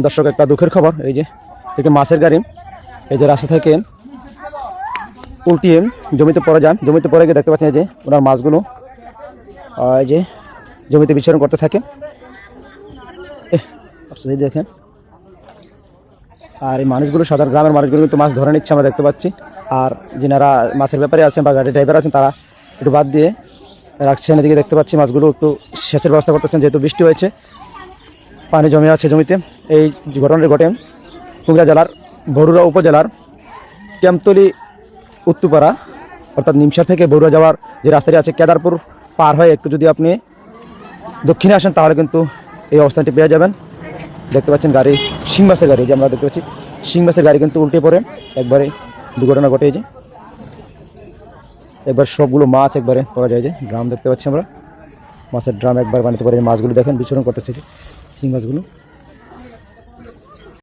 দর্শক একটা দুঃখের খবর, এই যে থেকে মাছের গাড়ি এই যে রাস্তা থেকে উল্টিয়ে জমিতে পড়ে যান। জমিতে পড়ে গিয়ে দেখতে পাচ্ছেন এই যে ওনার মাছগুলো এই যে জমিতে বিচরণ করতে থাকে। দেখেন, আর এই মানুষগুলো সাধারণ গ্রামের মানুষগুলো কিন্তু মাছ ধরে নিচ্ছে আমরা দেখতে পাচ্ছি। আর যিনারা মাছের ব্যাপারে আছেন বা গাড়ি ড্রাইভার আছেন তারা একটু বাদ দিয়ে রাখছেন। এদিকে দেখতে পাচ্ছি মাছগুলো একটু সেচের ব্যবস্থা করতেছেন, যেহেতু বৃষ্টি হয়েছে, পানি জমে আছে জমিতে। এই ঘটনাটি ঘটে কুমিল্লা জেলার বরুড়া উপজেলার ক্যাম্পতলি উত্তুপাড়া অর্থাৎ নিমসার থেকে বরুড়া যাওয়ার যে রাস্তাটি আছে কেদারপুর পার হয়ে একটু যদি আপনি দক্ষিণে আসেন তাহলে কিন্তু এই অবস্থানটি পেয়ে যাবেন। দেখতে পাচ্ছেন গাড়ি, শিং মাছের গাড়ি, যে আমরা দেখতে পাচ্ছি শিং মাছের গাড়ি কিন্তু উল্টে পড়ে একবারে দুর্ঘটনা ঘটে। যে একবার সবগুলো মাছ একবারে পড়া যায়। যে ড্রাম দেখতে পাচ্ছি আমরা, মাছের ড্রাম একবার বানাতে পারে। মাছগুলো দেখেন বিচরণ করতেছে শিং মাছগুলো।